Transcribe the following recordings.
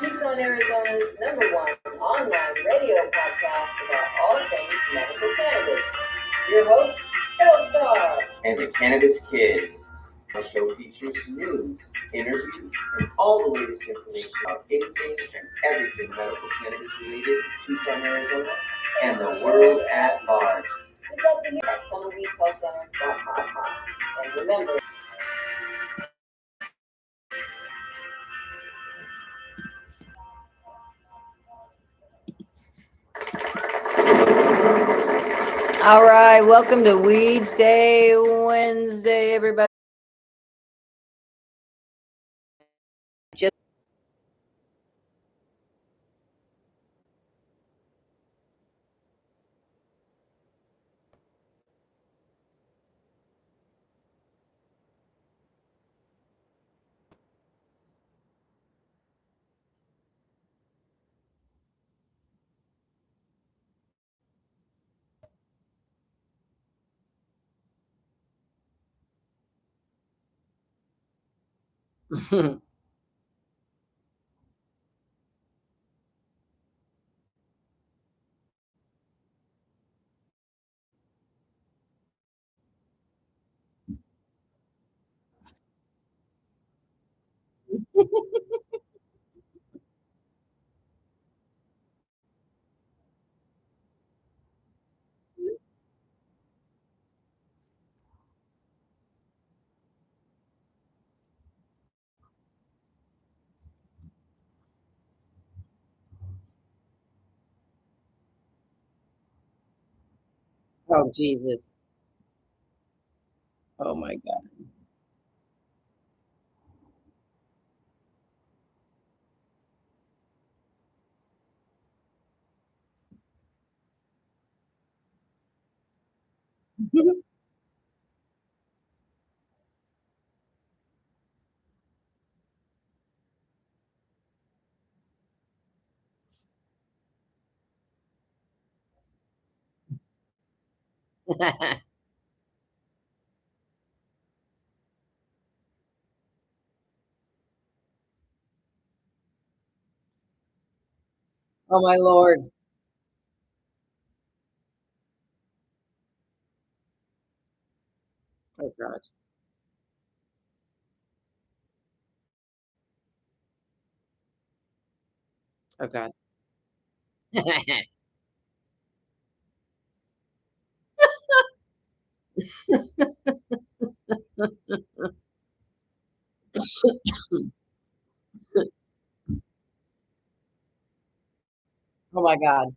Tucson, Arizona's #1 online radio podcast about all things medical cannabis. Your host, Belle Star. And the Cannabis Kid. The show features news, interviews, and all the latest information about anything and everything medical cannabis related in Tucson, Arizona, and the world at large. We'd love to hear at tumbleweedshealthcenter.com. And remember, all right, welcome to Weedsday Wednesday, everybody. Oh, Jesus. Oh, my God. Oh, my Lord. Oh, God. Oh, God. Oh, my God.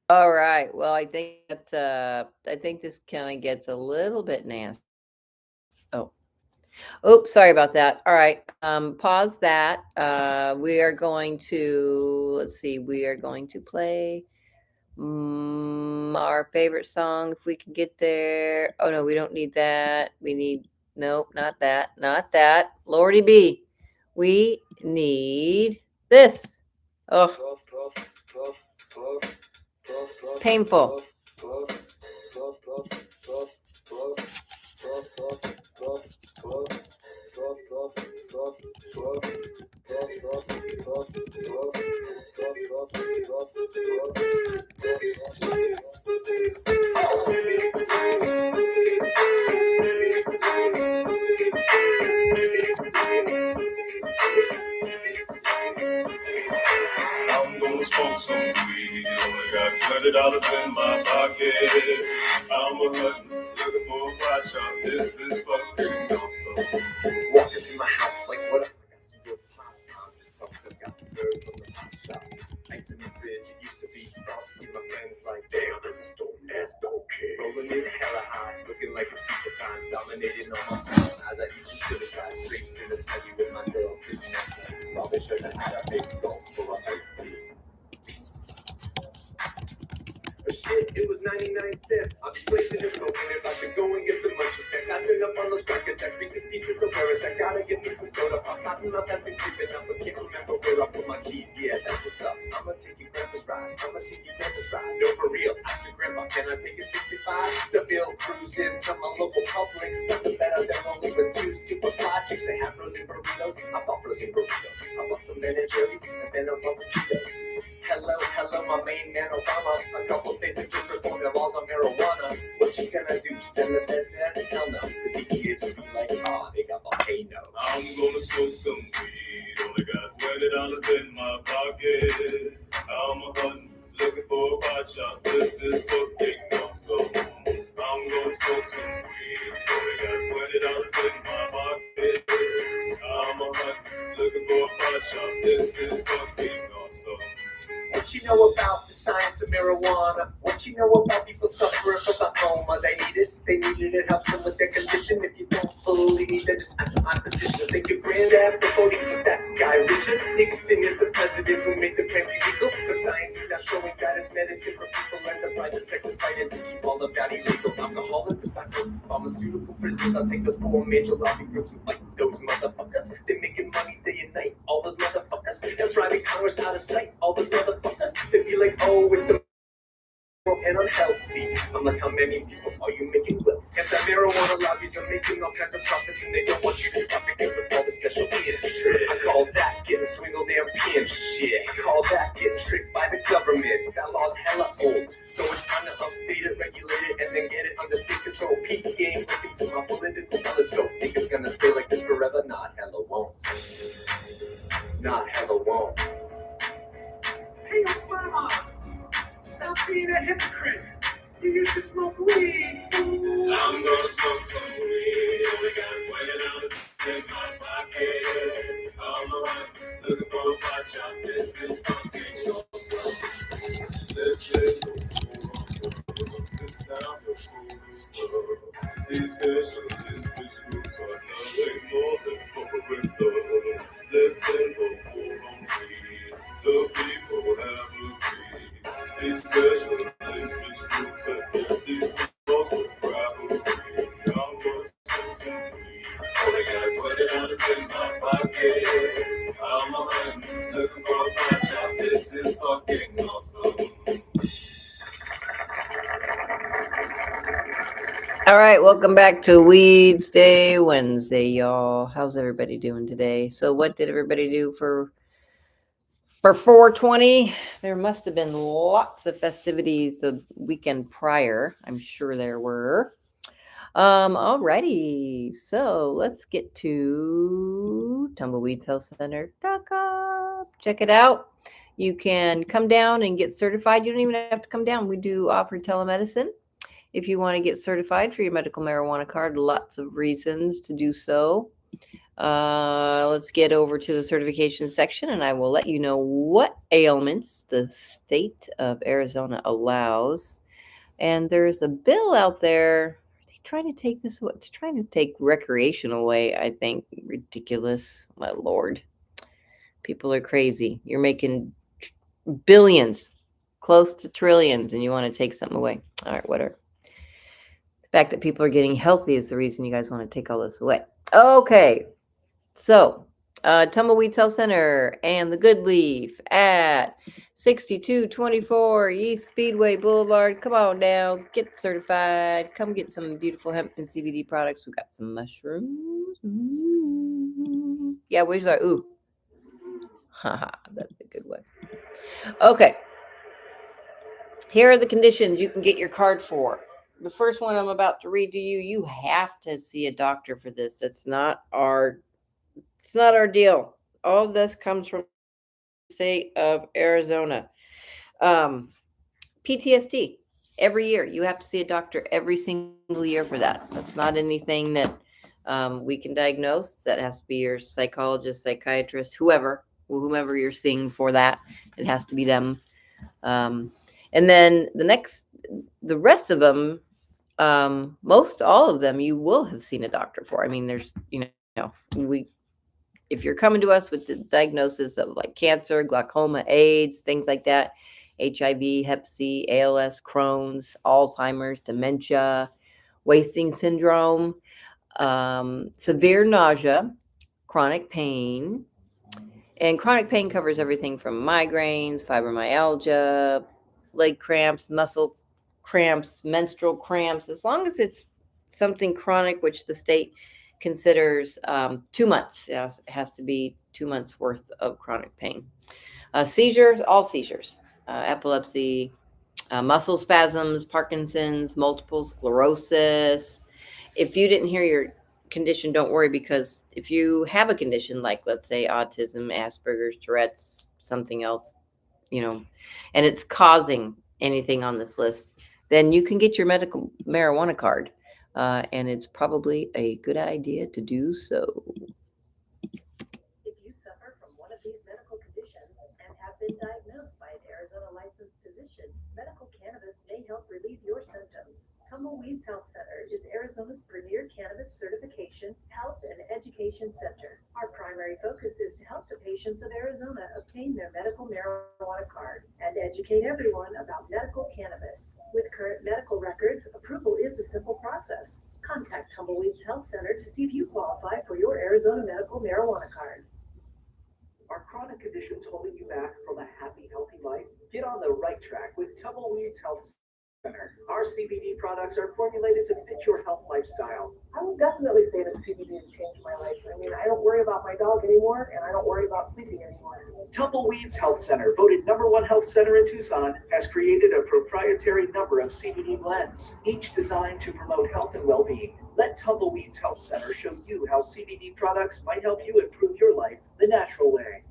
All right. Well, I think this kind of gets a little bit nasty. Oh. Oops, sorry about that. All right. Pause that. We are going to let's see, we are going to play our favorite song if we can get there. Oh no, we don't need that. We need nope, not that. Not that. Lordy B. We need this. Oh, painful. I'm gonna smoke some weed. Only got $20 in my pocket. I'm a hunting, looking for a watch out. This is fucking awesome. Walk into my house like, what up? I got some good pop. Just fucked up, got some bird from the hot shop. Ice in the fridge, it used to be frosty. My friends like, damn, that's a stone ass donkey. Rolling in hella high, looking like it's people time. Dominating on my phone as I eat some sugar guys. Drinks in the study with my girl sitting next to me. Probably should have had a big gulp full of iced tea. But shit, it was 99 cents. I'm just blazing and smoking and about to go and get some munchies. Passing up on those cracker jacks, Reese's Pieces of Parents. I gotta get me some soda pop. Cotton up has been creeping up, but can't remember where I put my keys. Yeah, that's what's up. I'ma take you grandpa's ride. No, for real. Ask your grandma, can I take a 65 to Bill cruising to my local Publix? Nothing better than rolling with two super fly chicks. They have frozen burritos. I bought frozen burritos. I bought some Ben and Jerry's, and then I bought some Cheetos. Hello, my main man Obama. A couple states have just reformed their laws on marijuana. What you gonna do? Send the best there? Hell no. The DEAs will be like, they got volcano. I'm gonna smoke some weed. Only got $20 in my pocket. I'm a hunting, looking for a watch out. This is fucking awesome. I'm gonna smoke some weed. Only got $20 in my pocket. I'm a hunting, looking for a watch out. This is fucking awesome. What you know about the science of marijuana? What you know about people suffering from glaucoma? They need it, it helps them with their condition. If you don't believe me, then just answer my position. Thank your granddad for voting for that guy, Richard Nixon is the president who made the plant illegal. But science is now showing that it's medicine for people, and the private sector's fighting to keep all of that illegal. Alcohol and tobacco, pharmaceutical prisons. I'll take those 4 major lobby groups and fight those motherfuckers. They're making money day and night, all those motherfuckers. And driving Congress out of sight, all those motherfuckers. They be like, oh, it's a and unhealthy. I'm like, how many people are you making wealth? Anti-marijuana lobbies are making all kinds of profits, and they don't want you to stop because of all the special interest. I call that getting swindled and pimp shit. I call that getting tricked by the government. That law's hella old, so it's time to update it, regulate it, and then get it under state control. Peak game, looking to my bullet and the telescope. Think it's gonna stay like this forever? Not hella won't. Not hella won't. Hey, Obama! Stop being a hypocrite. You used to smoke weed. I'm gonna smoke some weed. Only got $20 in my pocket. I'm a hunting, looking for a watch out. This is fucking awesome. This is the sound of food. These special interest groups are nothing more than corporate love. Let's end the war on weed. The people have agreed. These special interest groups are these folks with rivalry. I'm gonna smoke some weed. Only got $20 in my pocket. I'm a hunting, looking for a watch out. This is fucking awesome. All right, welcome back to Weedsday Wednesday, y'all. How's everybody doing today? So what did everybody do for 420? There must have been lots of festivities the weekend prior. I'm sure there were. Alrighty, so let's get to tumbleweedshealthcenter.com. Check it out. You can come down and get certified. You don't even have to come down. We do offer telemedicine. If you want to get certified for your medical marijuana card, lots of reasons to do so. Let's get over to the certification section, and I will let you know what ailments the state of Arizona allows. And there's a bill out there. Are they trying to take this away? It's trying to take recreation away, I think. Ridiculous. My Lord. People are crazy. You're making billions, close to trillions, and you want to take something away. All right, whatever. The fact that people are getting healthy is the reason you guys want to take all this away. Okay, so Tumbleweeds Health Center and the Good Leaf at 6224 East Speedway Boulevard. Come on down, get certified. Come get some beautiful hemp and CBD products. We got some mushrooms. Yeah, where's our ooh? Haha, that's a good one. Okay. Here are the conditions you can get your card for. The first one I'm about to read to you, you have to see a doctor for this. It's not our deal. All this comes from the state of Arizona. Um, PTSD. Every year, you have to see a doctor every single year for that. That's not anything that we can diagnose. That has to be your psychologist, psychiatrist, whomever you're seeing for that. It has to be them. Um, and then the rest of them, most all of them, you will have seen a doctor for. I mean, there's, we if you're coming to us with the diagnosis of like cancer, glaucoma, AIDS, things like that, HIV, Hep C, ALS, Crohn's, Alzheimer's, dementia, wasting syndrome, severe nausea, chronic pain. And chronic pain covers everything from migraines, fibromyalgia, leg cramps, muscle cramps, menstrual cramps, as long as it's something chronic, which the state considers 2 months. Yes, it has to be 2 months worth of chronic pain. Seizures, all seizures, epilepsy, muscle spasms, Parkinson's, multiple sclerosis. If you didn't hear your condition, don't worry, because if you have a condition like, let's say, autism, Asperger's, Tourette's, something else, and it's causing anything on this list, then you can get your medical marijuana card. And it's probably a good idea to do so. If you suffer from one of these medical conditions and have been diagnosed by an Arizona licensed physician, medical cannabis may help relieve your symptoms. Tumbleweeds Health Center is Arizona's premier cannabis certification, health, and education center. Our primary focus is to help the patients of Arizona obtain their medical marijuana card and educate everyone about medical cannabis. With current medical records, approval is a simple process. Contact Tumbleweeds Health Center to see if you qualify for your Arizona medical marijuana card. Are chronic conditions holding you back from a happy, healthy life? Get on the right track with Tumbleweeds Health Center. Our CBD products are formulated to fit your health lifestyle. I would definitely say that CBD has changed my life. I mean, I don't worry about my dog anymore, and I don't worry about sleeping anymore. Tumbleweeds Health Center, voted #1 health center in Tucson, has created a proprietary number of CBD blends, each designed to promote health and well-being. Let Tumbleweeds Health Center show you how CBD products might help you improve your life the natural way.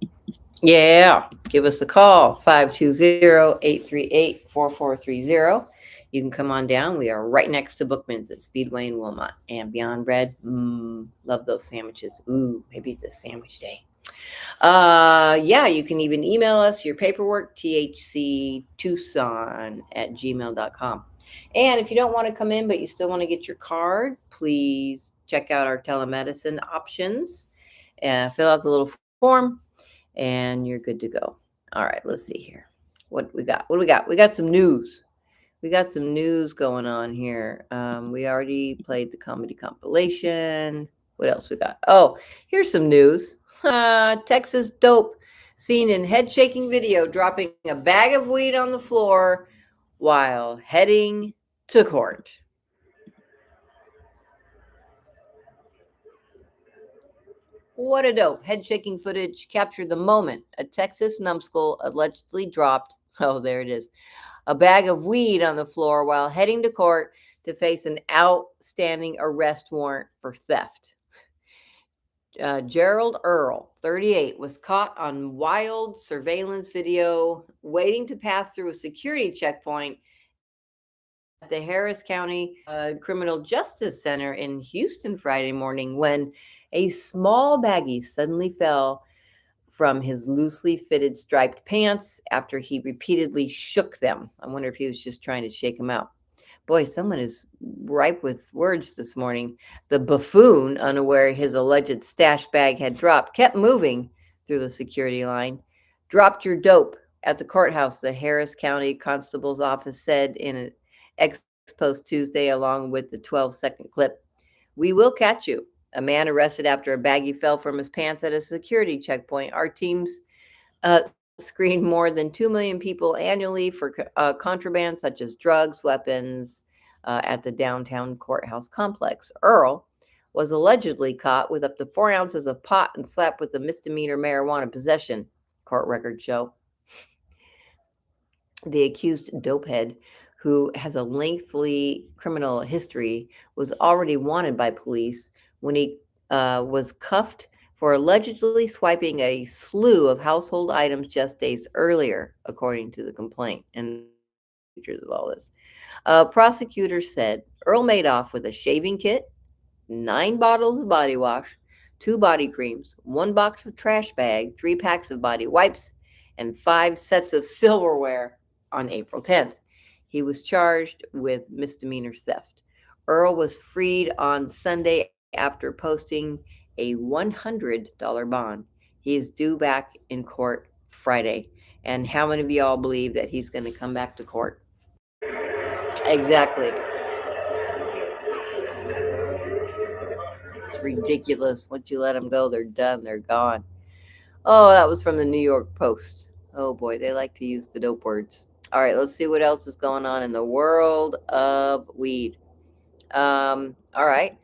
Yeah, give us a call, 520-838-4430. You can come on down. We are right next to Bookman's at Speedway in Wilmot. And Beyond Bread, love those sandwiches. Ooh, maybe it's a sandwich day. Yeah, you can even email us your paperwork, thctucson@gmail.com. And if you don't want to come in, but you still want to get your card, please check out our telemedicine options. Fill out the little form, and you're good to go. All right, let's see here. What we got? We got some news. We got some news going on here. We already played the comedy compilation. What else we got? Oh, here's some news. Texas dope seen in head-shaking video dropping a bag of weed on the floor while heading to court. What a dope. Head-shaking footage captured the moment a Texas numbskull allegedly dropped, oh, there it is, a bag of weed on the floor while heading to court to face an outstanding arrest warrant for theft. Gerald Earl, 38, was caught on wild surveillance video waiting to pass through a security checkpoint at the Harris County Criminal Justice Center in Houston Friday morning when a small baggie suddenly fell from his loosely fitted striped pants after he repeatedly shook them. I wonder if he was just trying to shake them out. Boy, someone is ripe with words this morning. The buffoon, unaware his alleged stash bag had dropped, kept moving through the security line. Dropped your dope at the courthouse, the Harris County Constable's office said in an ex post Tuesday, along with the 12-second clip. We will catch you. A man arrested after a baggie fell from his pants at a security checkpoint. Our teams screen more than 2 million people annually for contraband such as drugs, weapons at the downtown courthouse complex. Earl was allegedly caught with up to 4 ounces of pot and slapped with a misdemeanor marijuana possession, court records show. The accused dopehead, who has a lengthy criminal history, was already wanted by police when he was cuffed for for allegedly swiping a slew of household items just days earlier, according to the complaint. And pictures of all this. Prosecutors said Earl made off with a shaving kit, 9 bottles of body wash, 2 body creams, 1 box of trash bag, 3 packs of body wipes, and 5 sets of silverware on April 10th. He was charged with misdemeanor theft. Earl was freed on Sunday after posting a $100 bond. He is due back in court Friday. And how many of y'all believe that he's going to come back to court? Exactly. It's ridiculous. Once you let them go, they're done. They're gone. Oh, that was from the New York Post. Oh boy, they like to use the dope words. All right, let's see what else is going on in the world of weed. All right,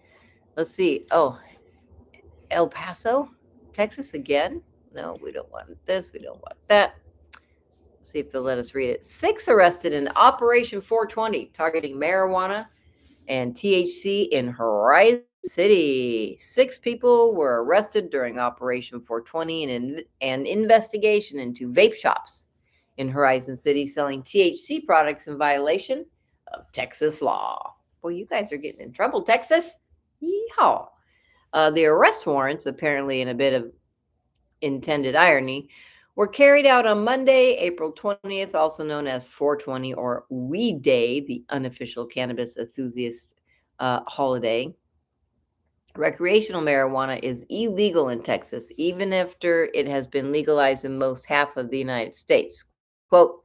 let's see. Oh, El Paso, Texas again? No, we don't want this. We don't want that. Let's see if they'll let us read it. 6 arrested in Operation 420 targeting marijuana and THC in Horizon City. 6 people were arrested during Operation 420 in an investigation into vape shops in Horizon City selling THC products in violation of Texas law. Well, you guys are getting in trouble, Texas. Yeehaw. The arrest warrants, apparently in a bit of intended irony, were carried out on Monday, April 20th, also known as 420 or Weed Day, the unofficial cannabis enthusiast holiday. Recreational marijuana is illegal in Texas, even after it has been legalized in most half of the United States. Quote,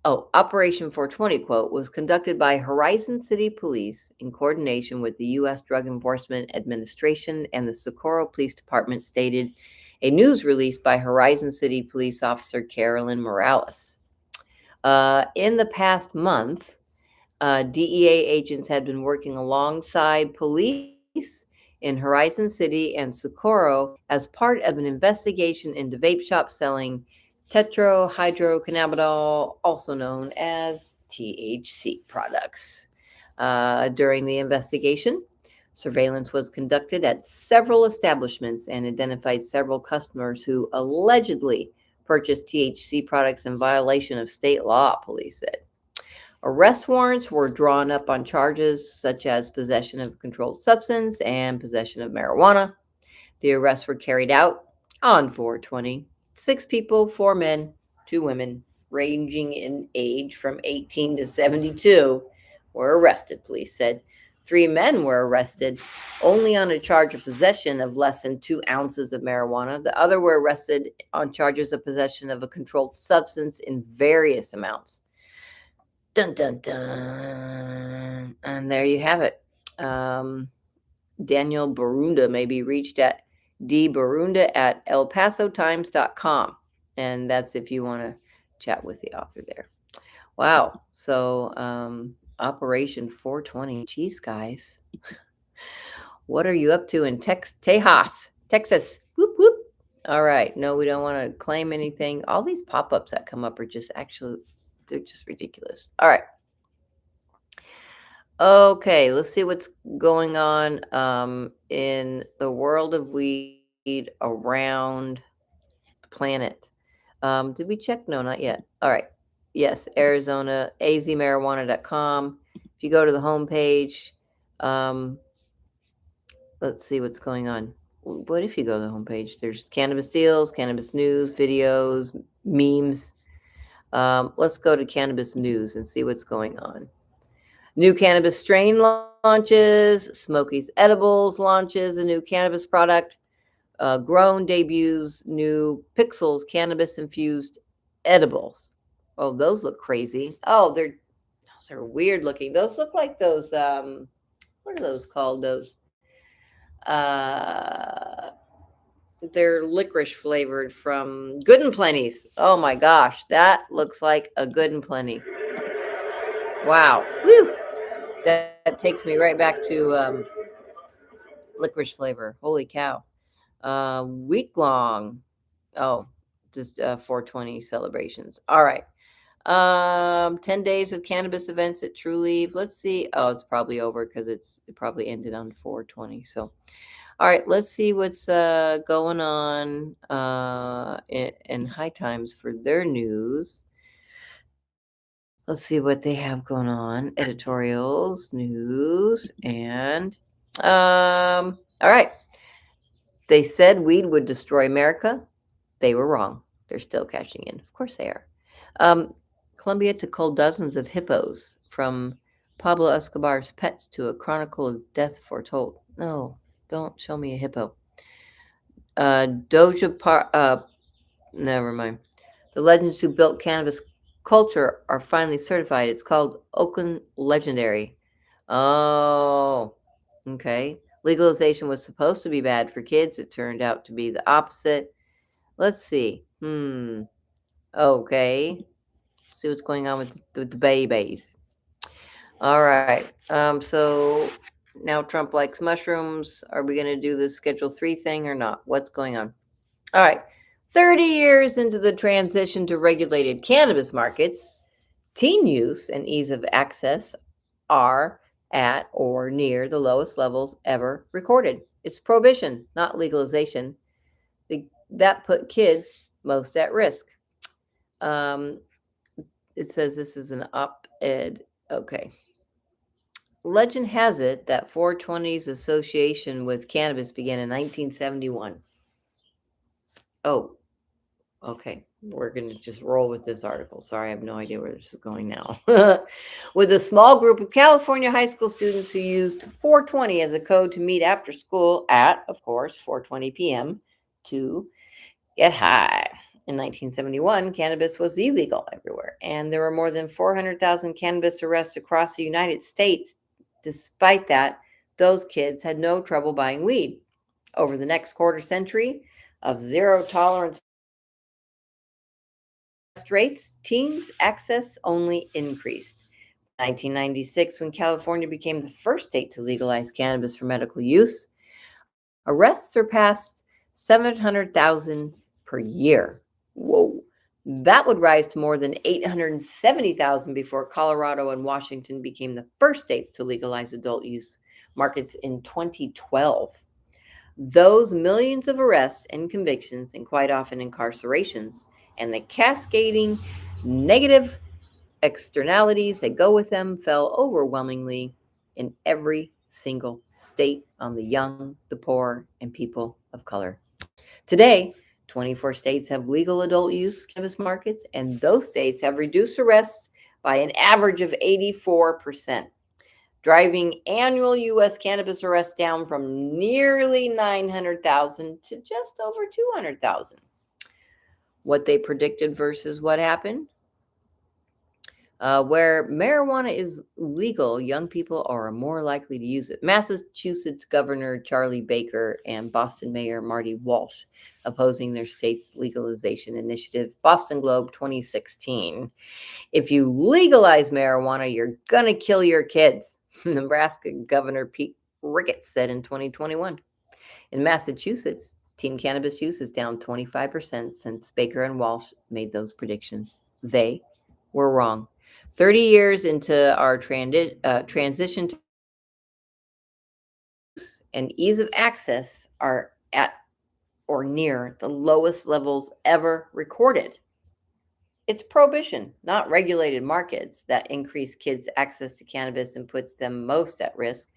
Operation 420, quote, was conducted by Horizon City Police in coordination with the U.S. Drug Enforcement Administration and the Socorro Police Department, stated a news release by Horizon City Police Officer Carolyn Morales. In the past month, DEA agents had been working alongside police in Horizon City and Socorro as part of an investigation into vape shops selling tetrahydrocannabinol, also known as THC products. During the investigation, surveillance was conducted at several establishments and identified several customers who allegedly purchased THC products in violation of state law, police said. Arrest warrants were drawn up on charges such as possession of a controlled substance and possession of marijuana. The arrests were carried out on 420. 6 people, 4 men, 2 women, ranging in age from 18 to 72, were arrested, police said. 3 men were arrested only on a charge of possession of less than 2 ounces of marijuana. The other were arrested on charges of possession of a controlled substance in various amounts. Dun, dun, dun. And there you have it. Daniel Barunda may be reached at dbarunda@elpasotimes.com. And that's if you want to chat with the author there. Wow. So Operation 420. Geez, guys. What are you up to in Tejas, Texas? Whoop, whoop. All right. No, we don't want to claim anything. All these pop-ups that come up are just actually, they're just ridiculous. All right. Okay, let's see what's going on in the world of weed around the planet. Did we check? No, not yet. All right. Yes, Arizona, azmarijuana.com. If you go to the homepage, let's see what's going on. What if you go to the homepage? There's cannabis deals, cannabis news, videos, memes. Let's go to cannabis news and see what's going on. New cannabis strain launches. Smokies Edibles launches a new cannabis product. Grown debuts new Pixels cannabis-infused edibles. Oh, those look crazy. Oh, those are weird looking. Those look like those, what are those called? Those, they're licorice flavored from Good and Plenty's. Oh my gosh, that looks like a Good and Plenty. Wow. Woo! That takes me right back to licorice flavor. Holy cow. Week long. Oh, just 420 celebrations. All right. 10 days of cannabis events at True Leaf. Let's see. Oh, it's probably over because it probably ended on 420. So, All right, let's see what's going on in High Times for their news. Let's see what they have going on. Editorials, news, and all right. They said weed would destroy America. They were wrong. They're still cashing in. Of course they are. Colombia to cull dozens of hippos, from Pablo Escobar's pets to a chronicle of death foretold. No, don't show me a hippo. Never mind. The legends who built cannabis culture are finally certified. It's called Oakland Legendary. Oh, okay. Legalization was supposed to be bad for kids. It turned out to be the opposite. Let's see. Okay. See what's going on with the babies. All right. So now Trump likes mushrooms. Are we going to do the Schedule 3 thing or not? What's going on? All right. 30 years into the transition to regulated cannabis markets, teen use and ease of access are at or near the lowest levels ever recorded. It's prohibition, not legalization, that put kids most at risk. It says this is an op-ed. Okay. Legend has it that 420's association with cannabis began in 1971. Oh, okay. We're going to just roll with this article. Sorry, I have no idea where this is going now. With a small group of California high school students who used 420 as a code to meet after school at, of course, 4:20 p.m. to get high. In 1971, cannabis was illegal everywhere, and there were more than 400,000 cannabis arrests across the United States. Despite that, those kids had no trouble buying weed. Over the next quarter century of zero tolerance rates, teens' access only increased. 1996, when California became the first state to legalize cannabis for medical use, arrests surpassed 700,000 per year. Whoa. That would rise to more than 870,000 before Colorado and Washington became the first states to legalize adult use markets in 2012. Those millions of arrests and convictions, and quite often incarcerations, and the cascading negative externalities that go with them, fell overwhelmingly in every single state on the young, the poor, and people of color. Today, 24 states have legal adult use cannabis markets, and those states have reduced arrests by an average of 84%, driving annual U.S. cannabis arrests down from nearly 900,000 to just over 200,000. What they predicted versus what happened? Where marijuana is legal, young people are more likely to use it. Massachusetts Governor Charlie Baker and Boston Mayor Marty Walsh opposing their state's legalization initiative. Boston Globe 2016. If you legalize marijuana, you're going to kill your kids. Nebraska Governor Pete Ricketts said in 2021. In Massachusetts, teen cannabis use is down 25% since Baker and Walsh made those predictions. They were wrong. 30 years into our transition to use and ease of access are at or near the lowest levels ever recorded. It's prohibition, not regulated markets, that increase kids' access to cannabis and puts them most at risk.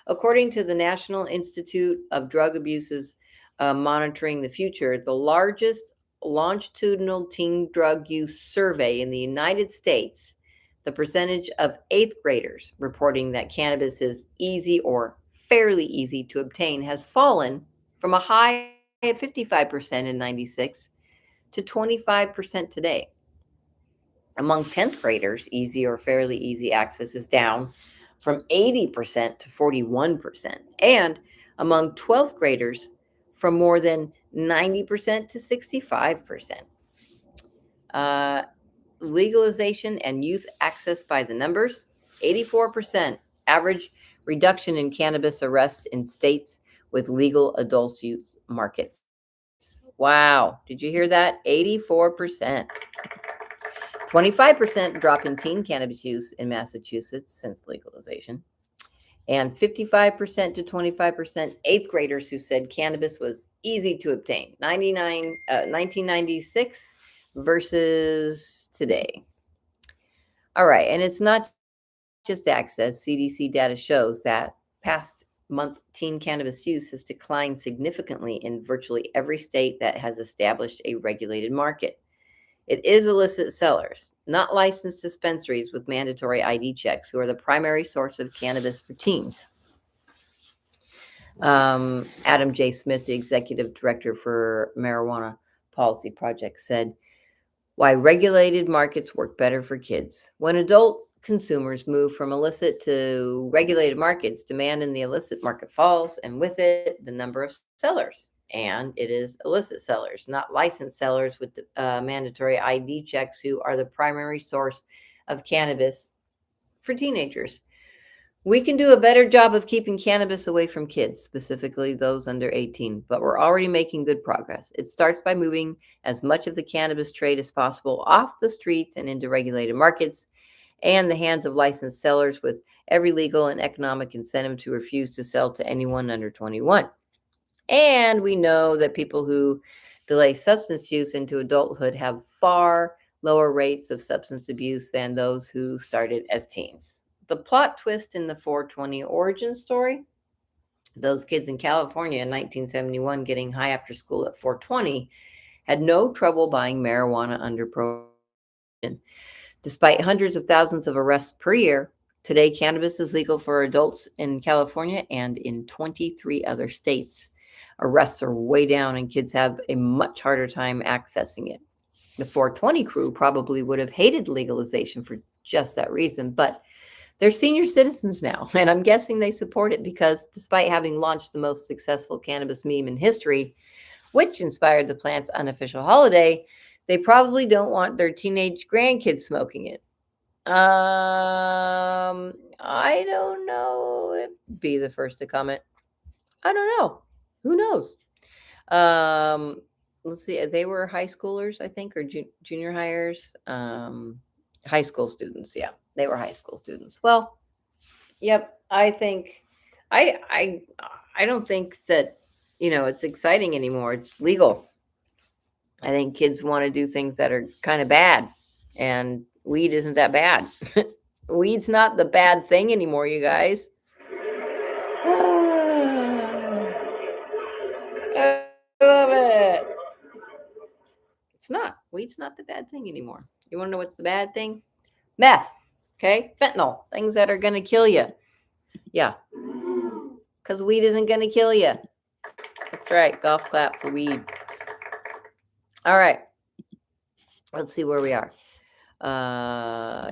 According to the National Institute of Drug Abuse's Monitoring the Future, the largest longitudinal teen drug use survey in the United States, the percentage of 8th graders reporting that cannabis is easy or fairly easy to obtain has fallen from a high of 55% in 96 to 25% today. Among 10th graders, easy or fairly easy access is down from 80% to 41%. And among 12th graders, from more than 90% to 65%. Legalization and youth access by the numbers, 84% average reduction in cannabis arrests in states with legal adult use markets. Wow. Did you hear that? 84%. 25% drop in teen cannabis use in Massachusetts since legalization. and 55% to 25% eighth graders who said cannabis was easy to obtain. 1996 versus today. All right, and it's not just access. CDC data shows that past month teen cannabis use has declined significantly in virtually every state that has established a regulated market. It is illicit sellers, not licensed dispensaries with mandatory ID checks, who are the primary source of cannabis for teens. Adam J. Smith, the executive director for Marijuana Policy Project, said, "Why regulated markets work better for kids. When adult consumers move from illicit to regulated markets, demand in the illicit market falls, and with it, the number of sellers. And it is illicit sellers, not licensed sellers with mandatory ID checks, who are the primary source of cannabis for teenagers. We can do a better job of keeping cannabis away from kids, specifically those under 18, but we're already making good progress. It starts by moving as much of the cannabis trade as possible off the streets and into regulated markets and the hands of licensed sellers, with every legal and economic incentive to refuse to sell to anyone under 21. And we know that people who delay substance use into adulthood have far lower rates of substance abuse than those who started as teens." The plot twist in the 420 origin story: those kids in California in 1971 getting high after school at 420 had no trouble buying marijuana under prohibition. Despite hundreds of thousands of arrests per year, today cannabis is legal for adults in California and in 23 other states. Arrests are way down and kids have a much harder time accessing it. The 420 crew probably would have hated legalization for just that reason, but they're senior citizens now, and I'm guessing they support it because despite having launched the most successful cannabis meme in history, which inspired the plant's unofficial holiday, they probably don't want their teenage grandkids smoking it. I don't know if be the first to comment. I don't know. Who knows? Let's see. They were high schoolers, I think, or junior hires. High school students. Yeah, they were high school students. Well, yep. I think I don't think that it's exciting anymore. It's legal. I think kids want to do things that are kind of bad, and weed isn't that bad. Weed's not the bad thing anymore, you guys. I love it. It's not. Weed's not the bad thing anymore. You want to know what's the bad thing? Meth. Okay? Fentanyl. Things that are going to kill you. Yeah. Because weed isn't going to kill you. That's right. Golf clap for weed. All right. Let's see where we are.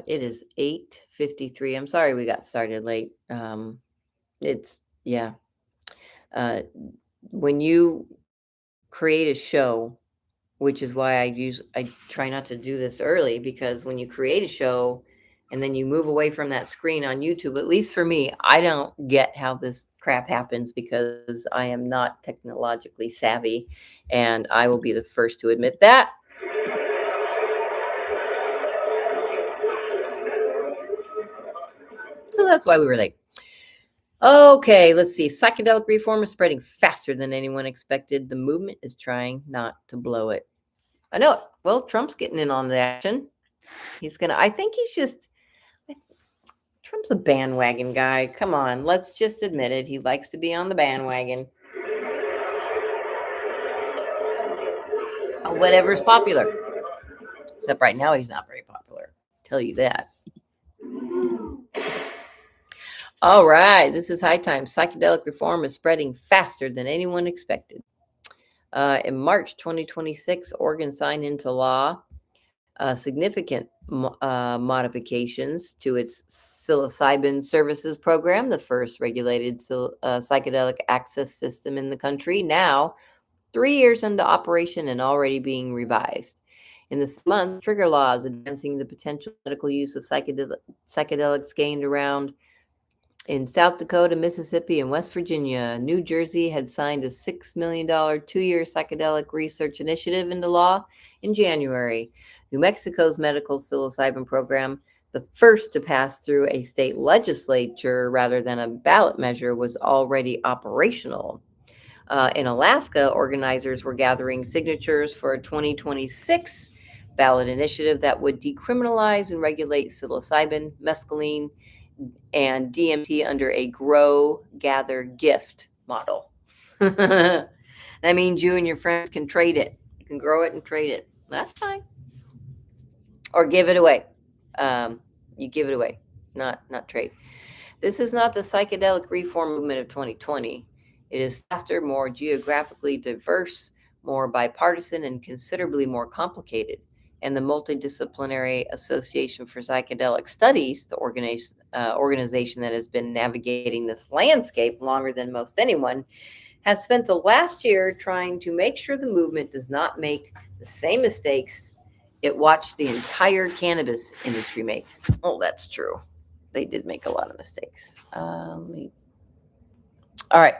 It is 8:53. I'm sorry we got started late. When you create a show, which is why I try not to do this early, because when you create a show and then you move away from that screen on YouTube, at least for me, I don't get how this crap happens because I am not technologically savvy, and I will be the first to admit that. So that's why we were late. Okay, let's see. Psychedelic reform is spreading faster than anyone expected. The movement is trying not to blow it. I know it. Well, Trump's getting in on the action. Trump's a bandwagon guy. Come on, let's just admit it. He likes to be on the bandwagon. Whatever's popular. Except right now, he's not very popular. I'll tell you that. All right, this is high time. Psychedelic reform is spreading faster than anyone expected. In March 2026, Oregon signed into law significant modifications to its psilocybin services program, the first regulated psychedelic access system in the country, now 3 years into operation and already being revised. In this month, trigger laws advancing the potential medical use of psychedelics gained around in South Dakota, Mississippi, and West Virginia. New Jersey had signed a $6 million 2-year psychedelic research initiative into law in January. New Mexico's medical psilocybin program, the first to pass through a state legislature rather than a ballot measure, was already operational. In Alaska, organizers were gathering signatures for a 2026 ballot initiative that would decriminalize and regulate psilocybin, mescaline, and DMT under a grow, gather, gift model. That means you and your friends can trade it. You can grow it and trade it. That's fine. Or give it away. You give it away, not trade. This is not the psychedelic reform movement of 2020. It is faster, more geographically diverse, more bipartisan, and considerably more complicated. And the Multidisciplinary Association for Psychedelic Studies, the organization that has been navigating this landscape longer than most anyone, has spent the last year trying to make sure the movement does not make the same mistakes it watched the entire cannabis industry make. Oh, that's true. They did make a lot of mistakes. All right.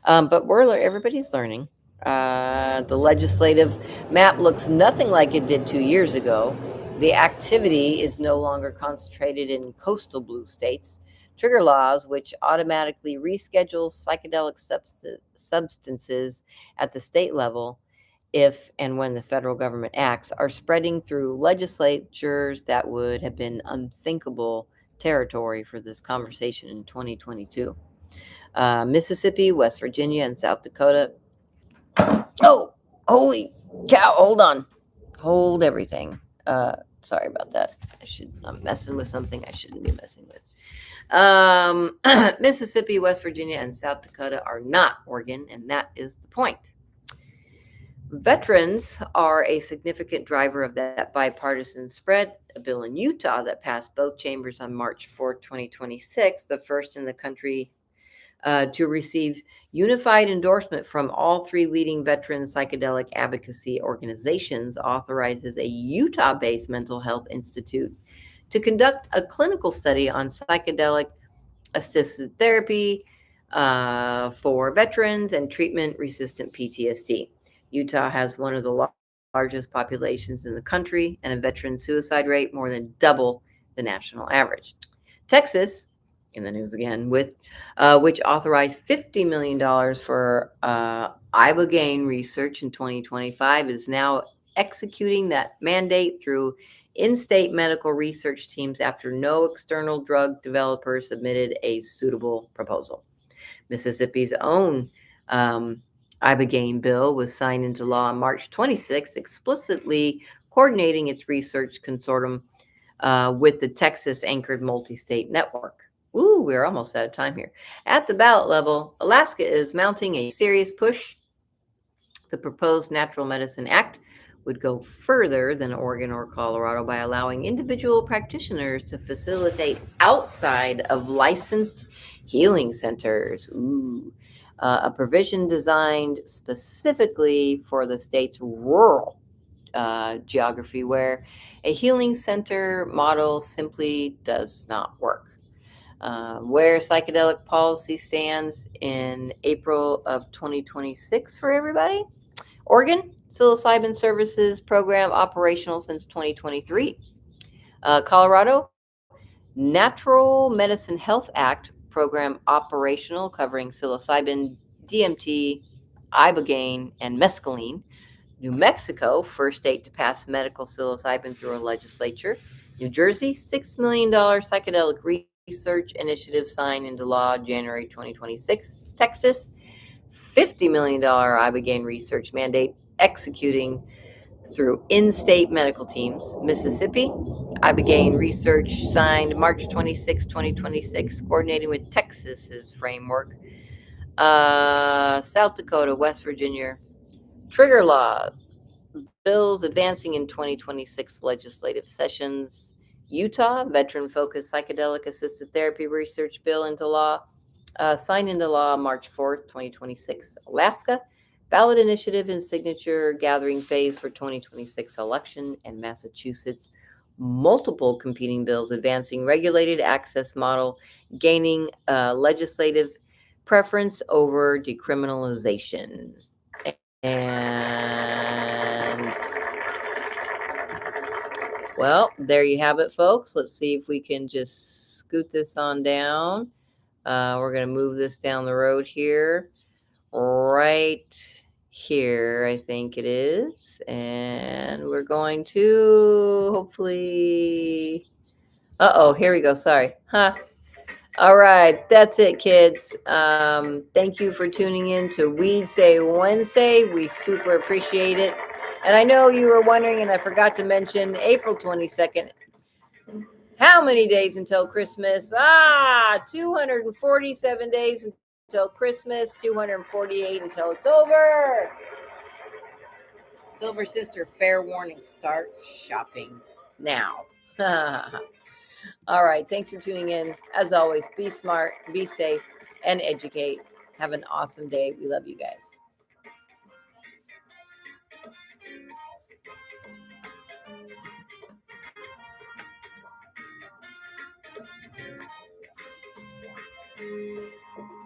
But everybody's learning. The legislative map looks nothing like it did 2 years ago. The activity is no longer concentrated in coastal blue states. Trigger laws, which automatically reschedules psychedelic substances at the state level, if and when the federal government acts, are spreading through legislatures that would have been unthinkable territory for this conversation in 2022. Mississippi, West Virginia, and South Dakota. Oh, holy cow. Hold on. Hold everything. Sorry about that. I'm messing with something I shouldn't be messing with. Mississippi, West Virginia, and South Dakota are not Oregon, and that is the point. Veterans are a significant driver of that bipartisan spread. A bill in Utah that passed both chambers on March 4, 2026, the first in the country to receive unified endorsement from all three leading veteran psychedelic advocacy organizations, authorizes a Utah-based mental health institute to conduct a clinical study on psychedelic assisted therapy for veterans and treatment-resistant PTSD. Utah has one of the largest populations in the country and a veteran suicide rate more than double the national average. Texas, in the news again, with which authorized $50 million for ibogaine research in 2025, is now executing that mandate through in-state medical research teams after no external drug developers submitted a suitable proposal. Mississippi's own ibogaine bill was signed into law on March 26, explicitly coordinating its research consortium with the Texas-anchored multi-state network. Ooh, we're almost out of time here. At the ballot level, Alaska is mounting a serious push. The proposed Natural Medicine Act would go further than Oregon or Colorado by allowing individual practitioners to facilitate outside of licensed healing centers. Ooh. A provision designed specifically for the state's rural geography, where a healing center model simply does not work. Where psychedelic policy stands in April of 2026 for everybody. Oregon, psilocybin services program operational since 2023. Colorado, Natural Medicine Health Act program operational, covering psilocybin, DMT, ibogaine, and mescaline. New Mexico, first state to pass medical psilocybin through a legislature. New Jersey, $6 million psychedelic research initiative signed into law January 2026. Texas, $50 million ibogaine research mandate executing through in-state medical teams. Mississippi, ibogaine research signed March 26, 2026, coordinating with Texas's framework. South Dakota, West Virginia, trigger law bills advancing in 2026 legislative sessions. Utah, veteran-focused psychedelic assisted therapy research bill into law, signed into law March 4th, 2026. Alaska, ballot initiative and signature gathering phase for 2026 election. And Massachusetts, multiple competing bills advancing regulated access model, gaining legislative preference over decriminalization. And Well, there you have it, folks. Let's see if we can just scoot this on down. We're going to move this down the road here, right here, I think it is. And we're going to hopefully, here we go. Sorry. All right, that's it, kids. Thank you for tuning in to Weedsday Wednesday. We super appreciate it. And I know you were wondering, and I forgot to mention April 22nd. How many days until Christmas? 247 days until Christmas, 248 until it's over. Silver Sister, fair warning, start shopping now. All right, thanks for tuning in. As always, be smart, be safe, and educate. Have an awesome day. We love you guys.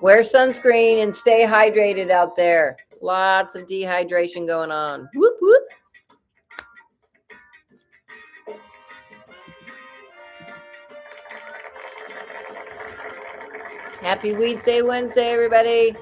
Wear sunscreen and stay hydrated out there. Lots of dehydration going on. Whoop, whoop. Happy Weedsday Wednesday, everybody.